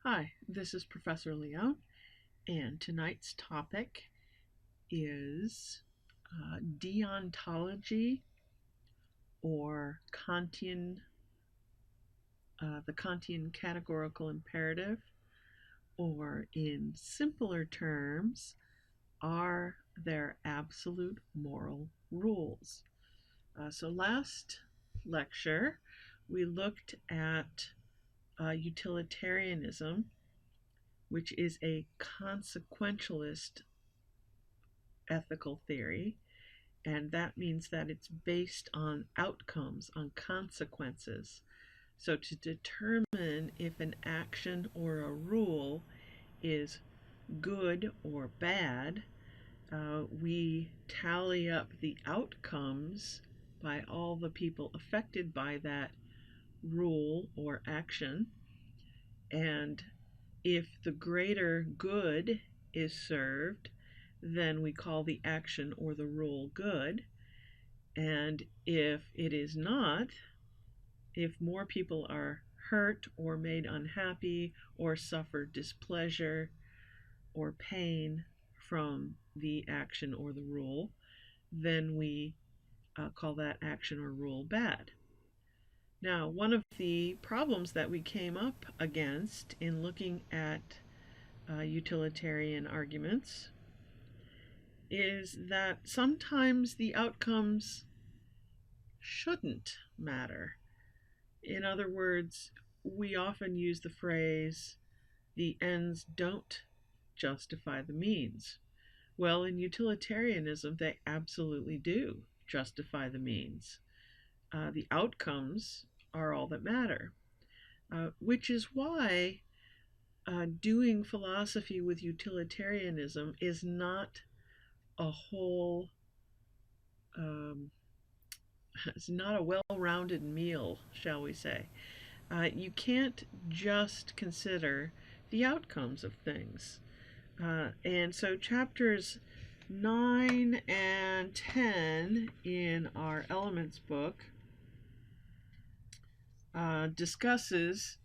Hi, this is Professor Leon, and tonight's topic is deontology or the Kantian categorical imperative, or in simpler terms, are there absolute moral rules? So last lecture, we looked at utilitarianism, which is a consequentialist ethical theory, and that means that it's based on outcomes, on consequences. So to determine if an action or a rule is good or bad, we tally up the outcomes by all the people affected by that rule or action, and if the greater good is served, then we call the action or the rule good. And if it is not, if more people are hurt or made unhappy or suffer displeasure or pain from the action or the rule, then we call that action or rule bad. Now, one of the problems that we came up against in looking at utilitarian arguments is that sometimes the outcomes shouldn't matter. In other words, we often use the phrase, the ends don't justify the means. Well, in utilitarianism, they absolutely do justify the means. The outcomes are all that matter, which is why doing philosophy with utilitarianism is not a whole, it's not a well-rounded meal, shall we say. You can't just consider the outcomes of things. And so chapters 9 and 10 in our Elements book discusses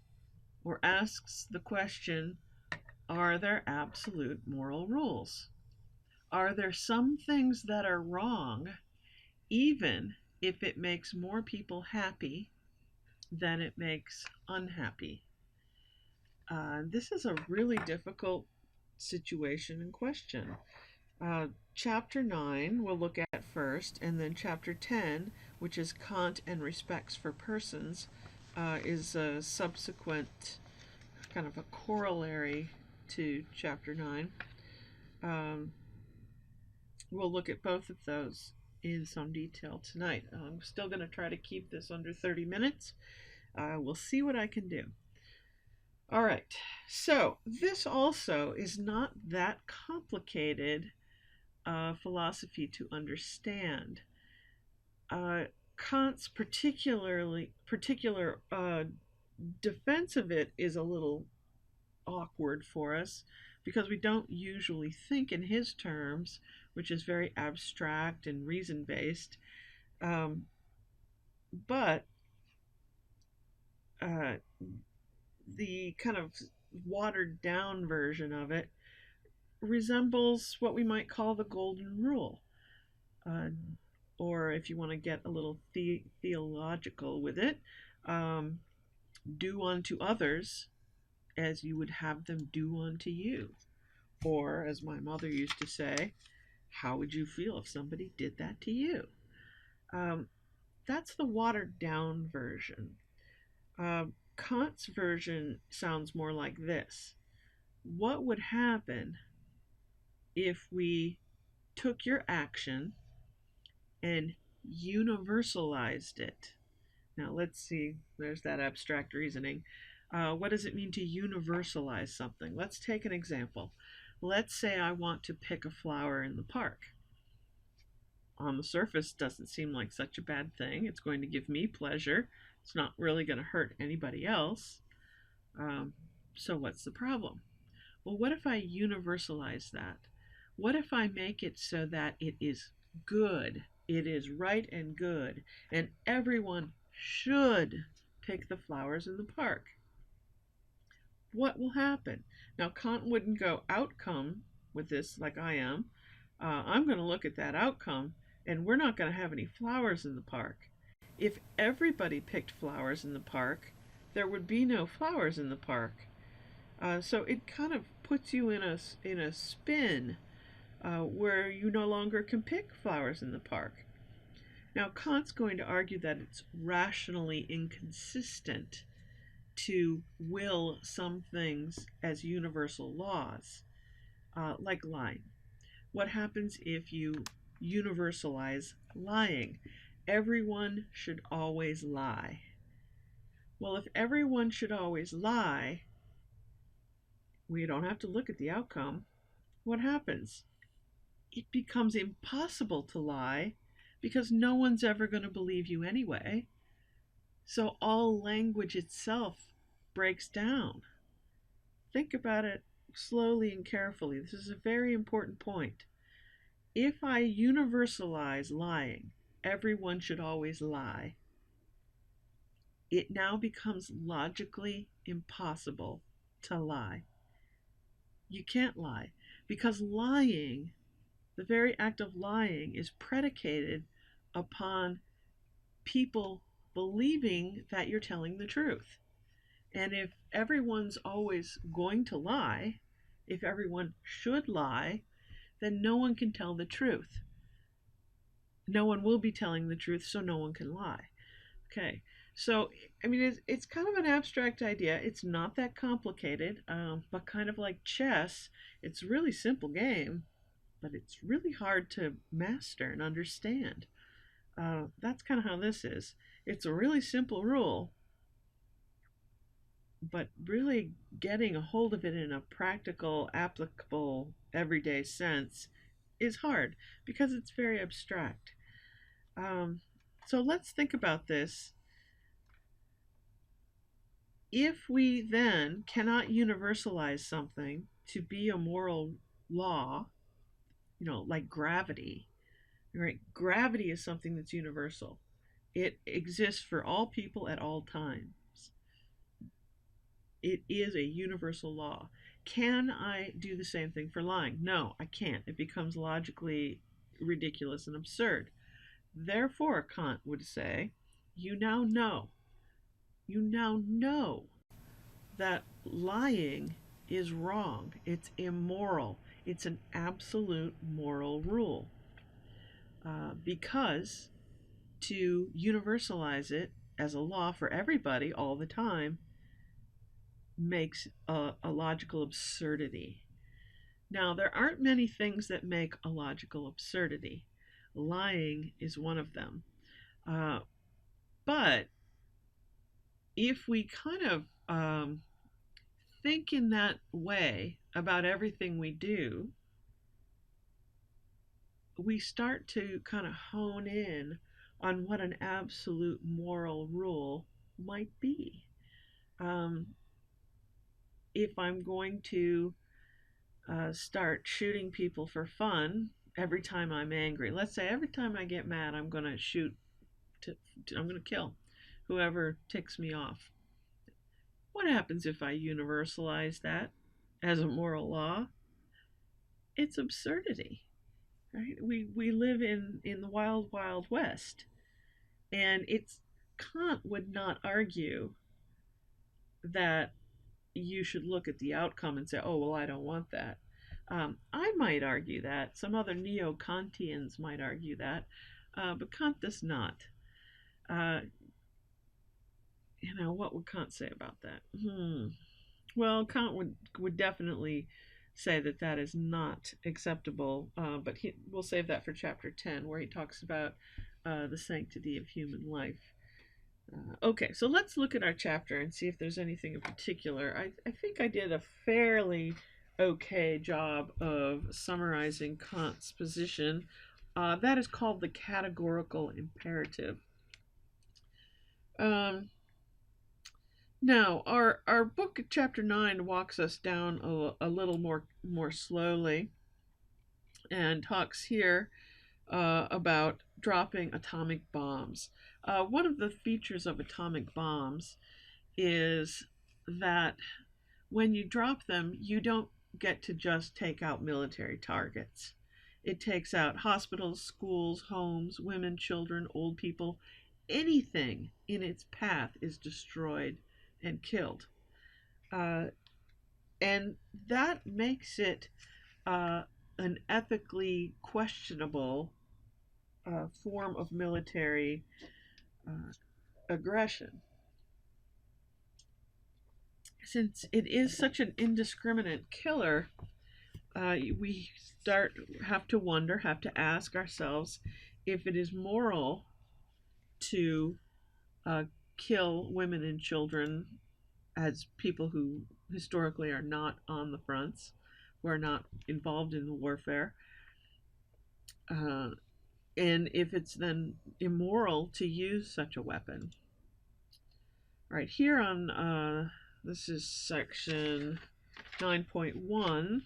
or asks the question, are there absolute moral rules? Are there some things that are wrong even if it makes more people happy than it makes unhappy? This is a really difficult situation and question. Chapter 9 we'll look at first, and then chapter 10, which is Kant and respects for persons, is a subsequent kind of a corollary to chapter 9. We'll look at both of those in some detail tonight. I'm still going to try to keep this under 30 minutes. We'll see what I can do. All right, so this also is not that complicated philosophy to understand. Kant's particular defense of it is a little awkward for us because we don't usually think in his terms, which is very abstract and reason-based. But the kind of watered down version of it resembles what we might call the golden rule. Or if you want to get a little theological with it, do unto others as you would have them do unto you. Or, as my mother used to say, how would you feel if somebody did that to you? That's the watered down version. Kant's version sounds more like this. What would happen if we took your action and universalized it? Now let's see, there's that abstract reasoning. What does it mean to universalize something? Let's take an example. Let's say I want to pick a flower in the park. On the surface, doesn't seem like such a bad thing. It's going to give me pleasure. It's not really going to hurt anybody else. So what's the problem? Well, what if I universalize that? What if I make it so that it is good, it is right and good, and everyone should pick the flowers in the park? what will happen? Now, Kant wouldn't go outcome with this like I am. I'm going to look at that outcome, and we're not going to have any flowers in the park. If everybody picked flowers in the park, there would be no flowers in the park. So it kind of puts you in a spin where you no longer can pick flowers in the park. Now, Kant's going to argue that it's rationally inconsistent to will some things as universal laws, like lying. What happens if you universalize lying? Everyone should always lie. Well, if everyone should always lie, we don't have to look at the outcome. What happens? It becomes impossible to lie because no one's ever going to believe you anyway. So all language itself breaks down. Think about it slowly and carefully. This is a very important point. If I universalize lying, everyone should always lie, it now becomes logically impossible to lie. You can't lie because lying, the very act of lying, is predicated upon people believing that you're telling the truth. And if everyone's always going to lie, if everyone should lie, then no one can tell the truth. No one will be telling the truth, so no one can lie. Okay, so I mean, it's kind of an abstract idea. It's not that complicated, but kind of like chess, it's a really simple game, but it's really hard to master and understand. That's kind of how this is. It's a really simple rule, but really getting a hold of it in a practical, applicable, everyday sense is hard because it's very abstract. So let's think about this. If we then cannot universalize something to be a moral law, like gravity, right? Gravity is something that's universal. It exists for all people at all times. It is a universal law. Can I do the same thing for lying? No, I can't. It becomes logically ridiculous and absurd. Therefore, Kant would say, you now know that lying is wrong. It's immoral. It's an absolute moral rule. Because to universalize it as a law for everybody all the time makes a logical absurdity. Now, there aren't many things that make a logical absurdity. Lying is one of them. But if we kind of think in that way about everything we do, we start to kind of hone in on what an absolute moral rule might be. If I'm going to start shooting people for fun every time I'm angry, let's say every time I get mad, I'm going to I'm going to kill whoever ticks me off. What happens if I universalize that as a moral law? It's absurdity, right? We live in the wild, wild west. And Kant would not argue that you should look at the outcome and say, oh, well, I don't want that. I might argue that. Some other neo-Kantians might argue that. But Kant does not. What would Kant say about that? Well, Kant would definitely say that is not acceptable, but we'll save that for chapter 10, where he talks about the sanctity of human life. Okay, so let's look at our chapter and see if there's anything in particular. I think I did a fairly okay job of summarizing Kant's position. That is called the categorical imperative. Now, our book, chapter 9, walks us down a little more slowly and talks here about dropping atomic bombs. One of the features of atomic bombs is that when you drop them, you don't get to just take out military targets. It takes out hospitals, schools, homes, women, children, old people. Anything in its path is destroyed and killed. Uh, and that makes it an ethically questionable form of military uh, aggression. Since it is such an indiscriminate killer, we have to wonder, have to ask ourselves if it is moral to uh, kill women and children as people who historically are not on the fronts, who are not involved in the warfare, uh, and if it's then immoral to use such a weapon. Right here on this is section 9.1.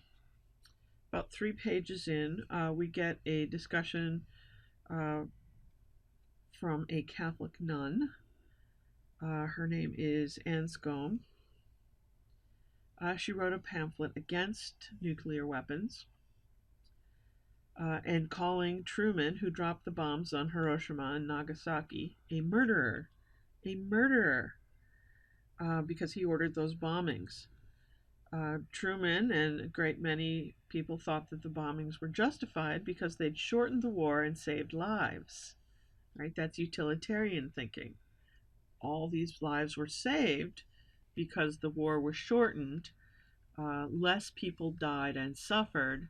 About 3 pages in, we get a discussion uh, from a Catholic nun. Her name is Anscombe. She wrote a pamphlet against nuclear weapons and calling Truman, who dropped the bombs on Hiroshima and Nagasaki, a murderer. A murderer. Because he ordered those bombings. Truman and a great many people thought that the bombings were justified because they'd shortened the war and saved lives. Right? That's utilitarian thinking. All these lives were saved because the war was shortened. Less people died and suffered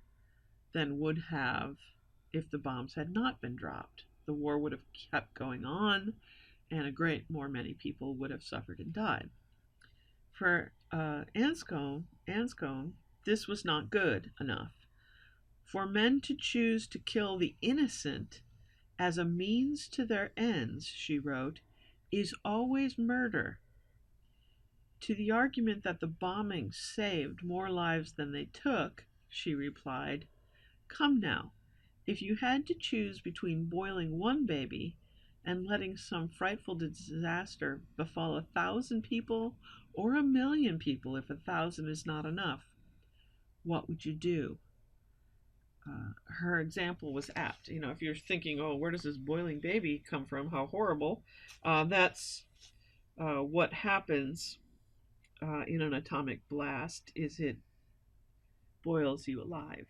than would have if the bombs had not been dropped. The war would have kept going on, and a great many people would have suffered and died. For Anscombe, this was not good enough. For men to choose to kill the innocent as a means to their ends, she wrote, is always murder. To the argument that the bombings saved more lives than they took, she replied, come now, if you had to choose between boiling one baby and letting some frightful disaster befall 1,000 people or 1,000,000 people if 1,000 is not enough, what would you do? Her example was apt. You know, if you're thinking, oh, where does this boiling baby come from? How horrible. That's what happens in an atomic blast is it boils you alive.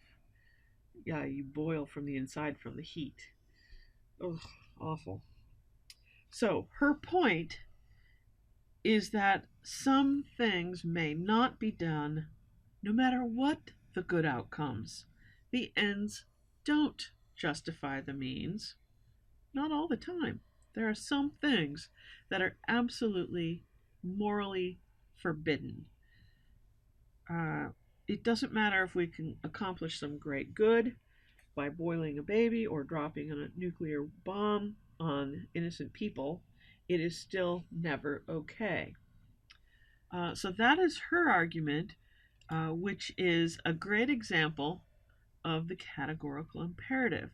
Yeah, you boil from the inside from the heat. Ugh, awful. So her point is that some things may not be done no matter what the good outcomes. The ends don't justify the means. Not all the time. There are some things that are absolutely morally forbidden. It doesn't matter if we can accomplish some great good by boiling a baby or dropping a nuclear bomb on innocent people. It is still never okay. So that is her argument, which is a great example of the categorical imperative.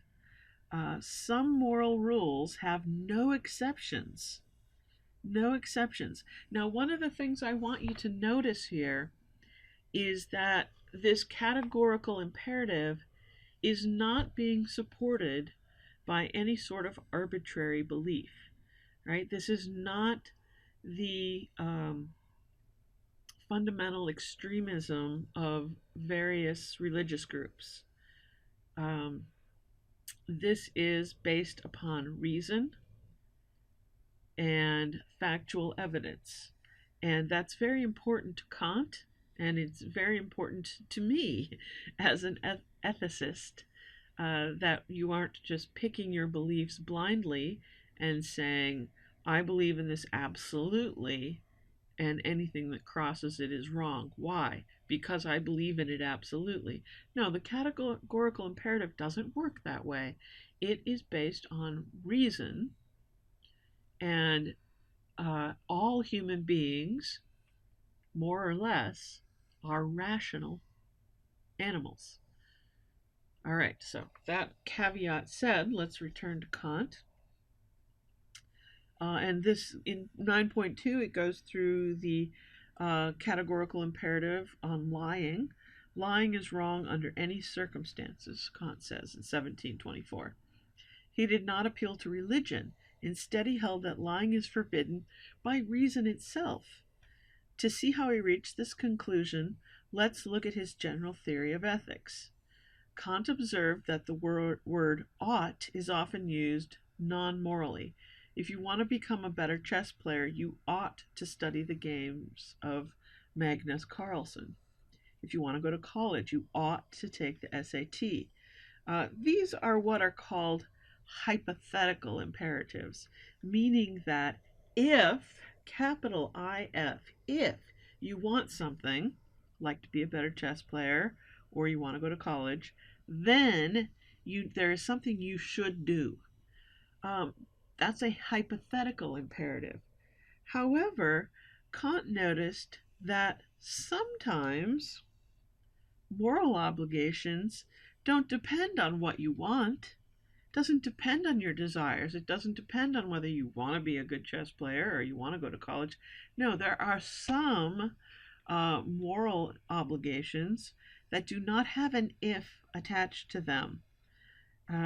Some moral rules have no exceptions. No exceptions. Now, one of the things I want you to notice here is that this categorical imperative is not being supported by any sort of arbitrary belief, right? This is not the fundamental extremism of various religious groups. This is based upon reason and factual evidence. And that's very important to Kant, and it's very important to me as an ethicist, that you aren't just picking your beliefs blindly and saying, I believe in this absolutely, and anything that crosses it is wrong. Why? Because I believe in it absolutely. No, the categorical imperative doesn't work that way. It is based on reason, and all human beings, more or less, are rational animals. All right, so that caveat said, let's return to Kant. And this, in 9.2, it goes through the Categorical imperative on lying. Lying is wrong under any circumstances, Kant says in 1724. He did not appeal to religion. Instead, he held that lying is forbidden by reason itself. To see how he reached this conclusion, let's look at his general theory of ethics. Kant observed that the word ought is often used non-morally. If you want to become a better chess player, you ought to study the games of Magnus Carlsen. If you want to go to college, you ought to take the SAT. These are what are called hypothetical imperatives, meaning that if, capital IF, if you want something, like to be a better chess player, or you want to go to college, then there is something you should do. That's a hypothetical imperative. However, Kant noticed that sometimes moral obligations don't depend on what you want. It doesn't depend on your desires. It doesn't depend on whether you want to be a good chess player or you want to go to college. No, there are some moral obligations that do not have an if attached to them.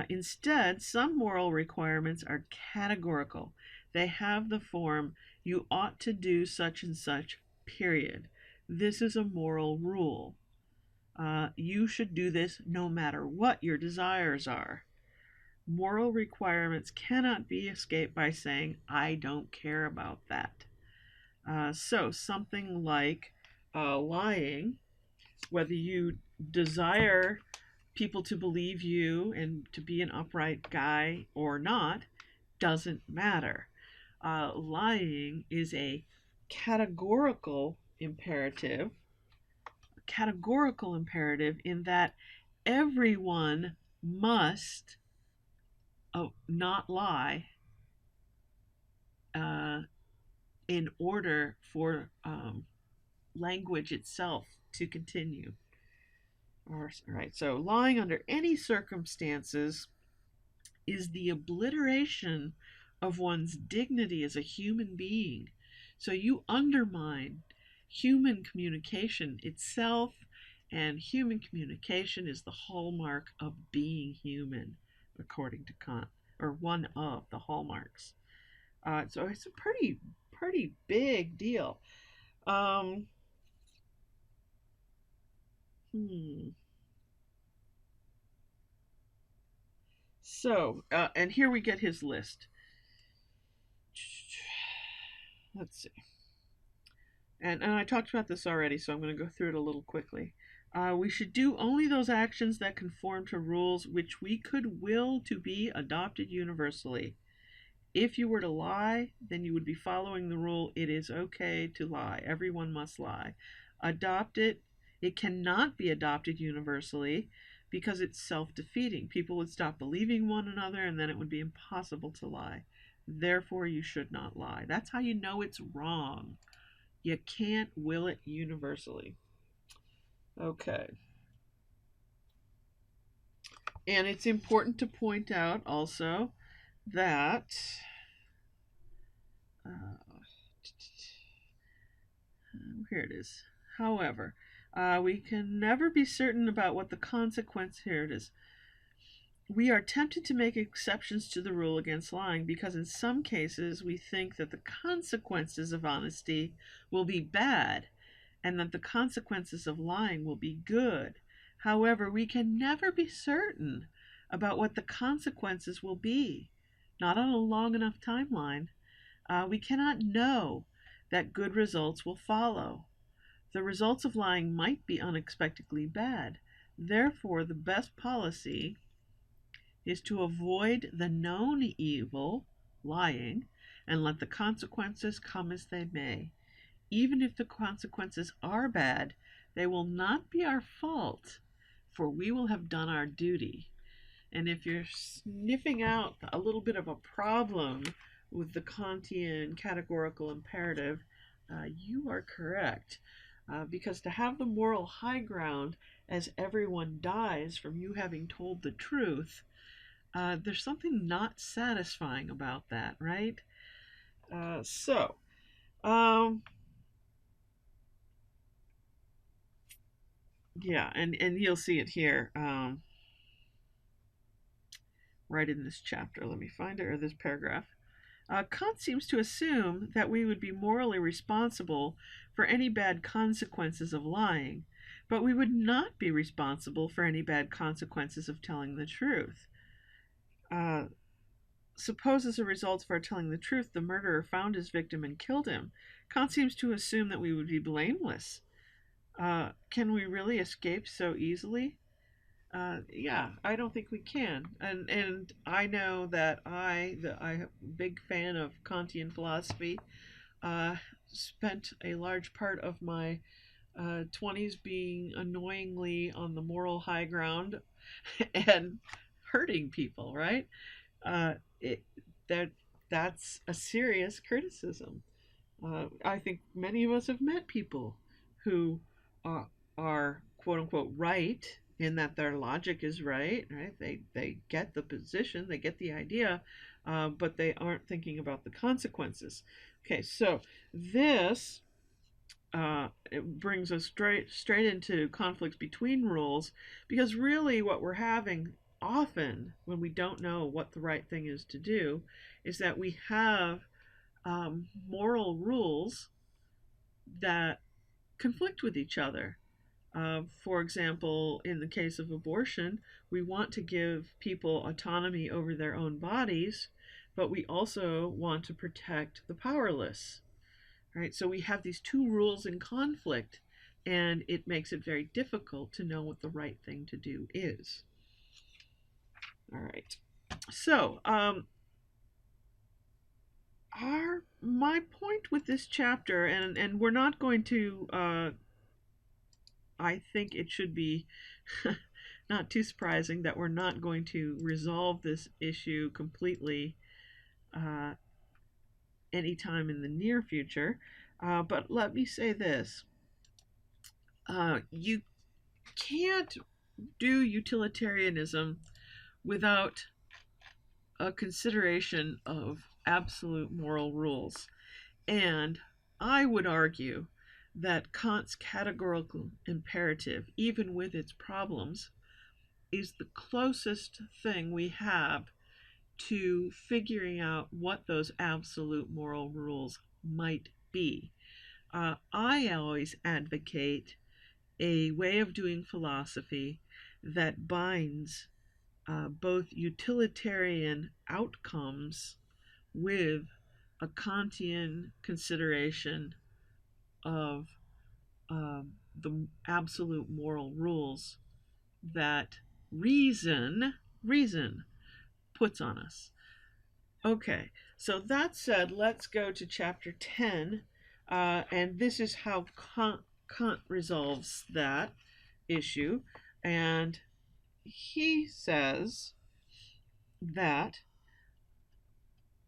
Instead, some moral requirements are categorical. They have the form, you ought to do such and such, period. This is a moral rule. You should do this no matter what your desires are. Moral requirements cannot be escaped by saying, I don't care about that. So something like lying, whether you desire people to believe you and to be an upright guy or not, doesn't matter. Lying is a categorical imperative in that everyone must not lie in order for language itself to continue. All right, so lying under any circumstances is the obliteration of one's dignity as a human being. So you undermine human communication itself, and human communication is the hallmark of being human, according to Kant, or one of the hallmarks. So it's a pretty big deal. So, and here we get his list. Let's see. And I talked about this already, so I'm going to go through it a little quickly. We should do only those actions that conform to rules which we could will to be adopted universally. If you were to lie, then you would be following the rule, it is okay to lie. Everyone must lie. Adopt it. It cannot be adopted universally because it's self-defeating. People would stop believing one another, and then it would be impossible to lie. Therefore, you should not lie. That's how you know it's wrong. You can't will it universally. Okay. And it's important to point out also that here it is. However, we can never be certain about what the consequence, here it is. We are tempted to make exceptions to the rule against lying because in some cases we think that the consequences of honesty will be bad and that the consequences of lying will be good. However, we can never be certain about what the consequences will be, not on a long enough timeline. We cannot know that good results will follow. The results of lying might be unexpectedly bad. Therefore, the best policy is to avoid the known evil, lying, and let the consequences come as they may. Even if the consequences are bad, they will not be our fault, for we will have done our duty. And if you're sniffing out a little bit of a problem with the Kantian categorical imperative, you are correct. Because to have the moral high ground as everyone dies from you having told the truth, there's something not satisfying about that, right? Yeah, and you'll see it here, right in this chapter. Let me find it, or this paragraph. Kant seems to assume that we would be morally responsible for any bad consequences of lying, but we would not be responsible for any bad consequences of telling the truth. Uh, Suppose as a result of our telling the truth, the murderer found his victim and killed him. Kant seems to assume that we would be blameless. Can we really escape so easily? Yeah, I don't think we can. And I know that I'm a big fan of Kantian philosophy. Uh, Spent a large part of my 20s being annoyingly on the moral high ground and hurting people. Right? It that that's a serious criticism. I think many of us have met people who uh, are quote unquote right in that their logic is right. Right? They get the position, they get the idea, but they aren't thinking about the consequences. Okay, so this it brings us straight into conflicts between rules, because really what we're having often when we don't know what the right thing is to do is that we have moral rules that conflict with each other. For example, in the case of abortion, we want to give people autonomy over their own bodies, but we also want to protect the powerless. Right? So we have these two rules in conflict, and it makes it very difficult to know what the right thing to do is. All right. So, our my point with this chapter, and we're not going to. I think it should be not too surprising that we're not going to resolve this issue completely uh, anytime in the near future. But let me say this: you can't do utilitarianism without a consideration of absolute moral rules. And I would argue that Kant's categorical imperative, even with its problems, is the closest thing we have to figuring out what those absolute moral rules might be. I always advocate a way of doing philosophy that binds both utilitarian outcomes with a Kantian consideration of the absolute moral rules that reason puts on us. Okay, so that said, let's go to chapter 10, and this is how Kant resolves that issue. And he says that,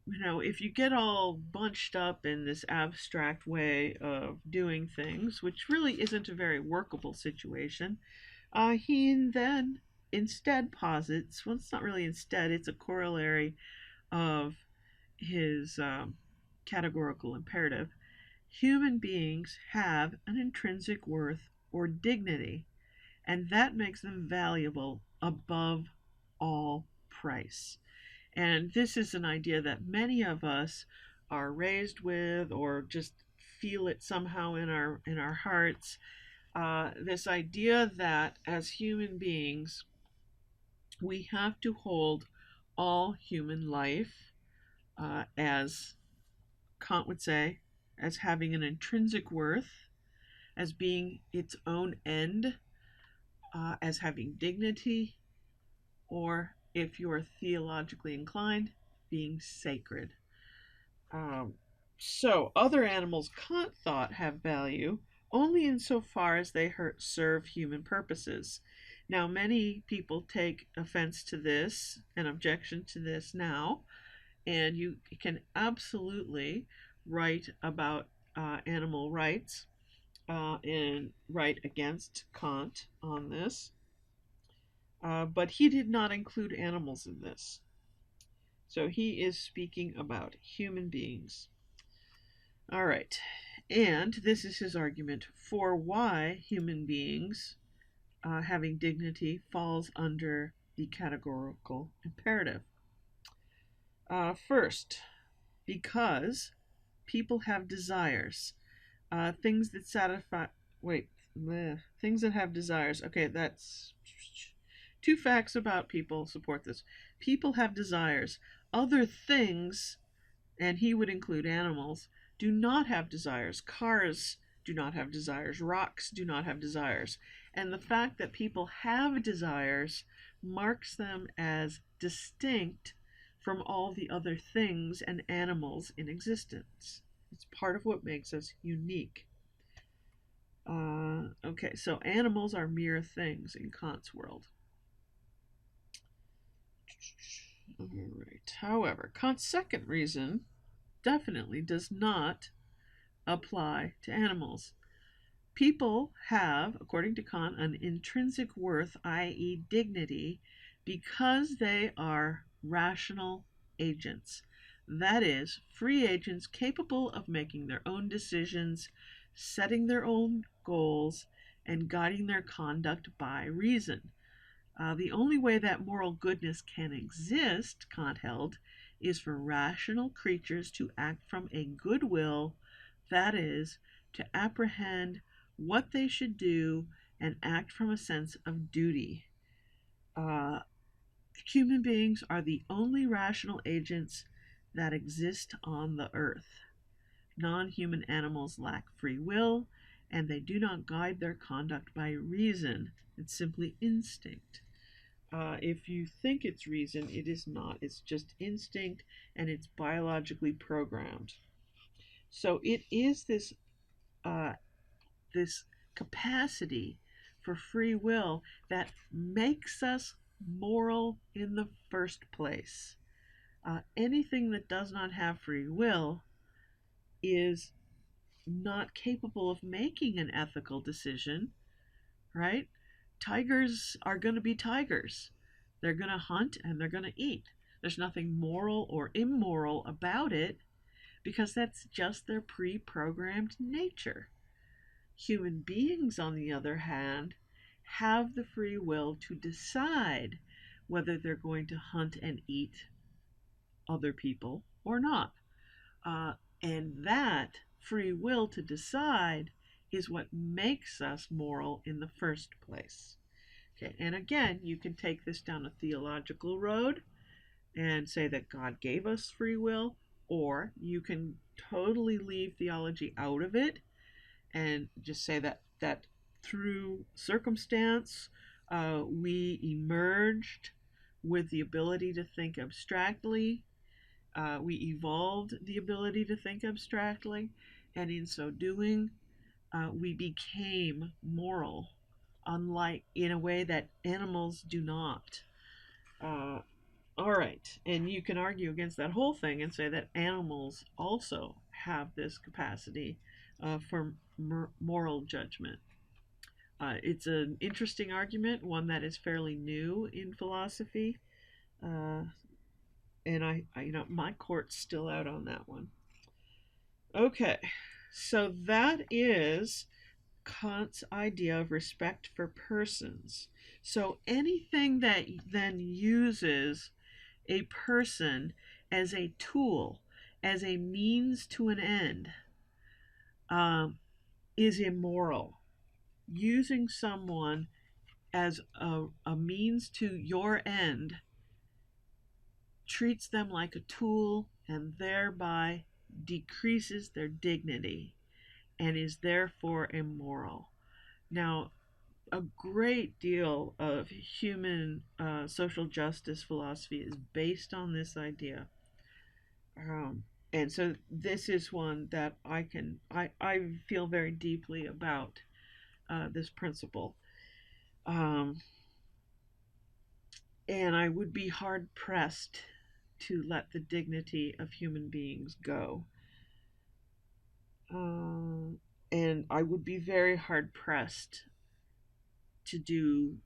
if you get all bunched up in this abstract way of doing things, which really isn't a very workable situation, he then instead posits, well, it's not really instead, it's a corollary of his categorical imperative. Human beings have an intrinsic worth or dignity, and that makes them valuable above all price. And this is an idea that many of us are raised with, or just feel it somehow in our hearts. This idea that as human beings, we have to hold all human life, as Kant would say, as having an intrinsic worth, as being its own end, as having dignity, or if you are theologically inclined, being sacred. Um, so, other animals Kant thought have value only insofar as they serve human purposes. Now, many people take offense to this, an objection to this now, and you can absolutely write about animal rights and write against Kant on this. But he did not include animals in this. So he is speaking about human beings. All right. And this is his argument for why human beings having dignity falls under the categorical imperative. First, because people have desires, things that satisfy. Wait, things that have desires. Okay, that's two facts about people support this. People have desires. Other things, and he would include animals, do not have desires. Cars do not have desires. Rocks do not have desires. And the fact that people have desires marks them as distinct from all the other things and animals in existence. It's part of what makes us unique. Okay, so animals are mere things in Kant's world. All right. However, Kant's second reason definitely does not apply to animals. People have, according to Kant, an intrinsic worth, i.e., dignity, because they are rational agents. That is, free agents capable of making their own decisions, setting their own goals, and guiding their conduct by reason. The only way that moral goodness can exist, Kant held, is for rational creatures to act from a good will, that is, to apprehend what they should do and act from a sense of duty. Uh, Human beings are the only rational agents that exist on the earth. Non human animals lack free will, and they do not guide their conduct by reason. It's simply instinct. If you think it's reason, it is not. It's just instinct, and it's biologically programmed. So it is uh, this capacity for free will that makes us moral in the first place. Anything that does not have free will is not capable of making an ethical decision, right? Tigers are going to be tigers. They're going to hunt and they're going to eat. There's nothing moral or immoral about it because that's just their pre programmed nature. Human beings, on the other hand, have the free will to decide whether they're going to hunt and eat other people or not. Uh, and that free will to decide is what makes us moral in the first place. Okay, and again, you can take this down a theological road and say that God gave us free will, or you can totally leave theology out of it and just say that through circumstance we emerged with the ability to think abstractly. We evolved the ability to think abstractly, and in so doing, we became moral, unlike in a way that animals do not. Uh, all right, and you can argue against that whole thing and say that animals also have this capacity for moral judgment. It's an interesting argument, one that is fairly new in philosophy, uh, and my court's still out on that one. Okay, so that is Kant's idea of respect for persons. So anything that then uses a person as a tool, as a means to an end, is immoral. Using someone as a means to your end treats them like a tool and thereby decreases their dignity and is therefore immoral. Now, a great deal of human social justice philosophy is based on this idea. And so this is one that I feel very deeply about this principle. And I would be hard pressed to let the dignity of human beings go. And I would be very hard pressed to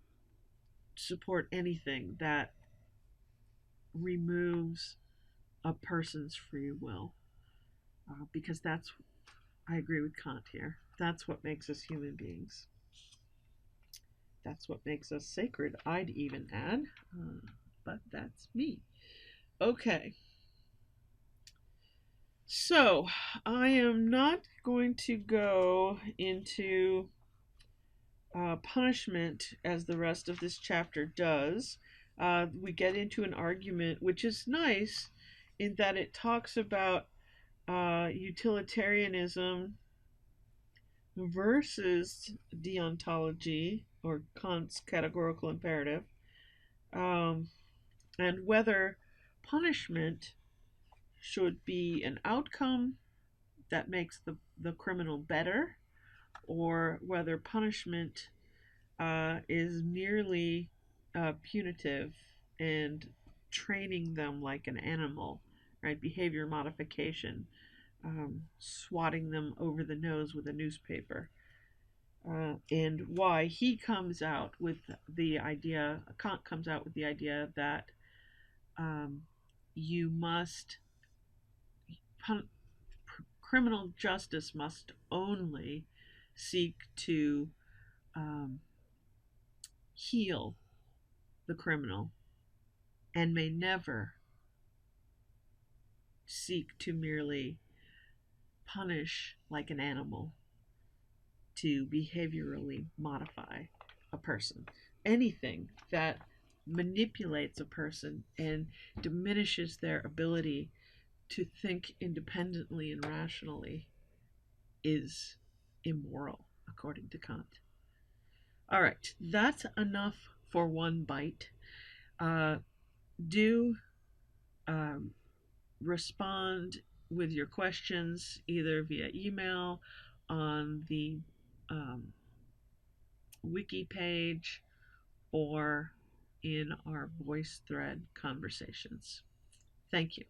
support anything that removes a person's free will, because I agree with Kant here. That's what makes us human beings. That's what makes us sacred, I'd even add. But that's me. Okay. So, I am not going to go into punishment as the rest of this chapter does. We get into an argument, which is nice in that it talks about utilitarianism versus deontology or Kant's categorical imperative, um, and whether punishment should be an outcome that makes the criminal better, or whether punishment is merely punitive and training them like an animal, right? Behavior modification, swatting them over the nose with a newspaper. And why he comes out with the idea, Kant comes out with the idea that um, you must, criminal justice must only seek to um, heal the criminal and may never seek to merely punish like an animal to behaviorally modify a person. Anything that manipulates a person and diminishes their ability to think independently and rationally is immoral, according to Kant. All right, that's enough for one bite. Uh, do um, respond with your questions either via email on the um, wiki page or in our voice thread conversations. Thank you.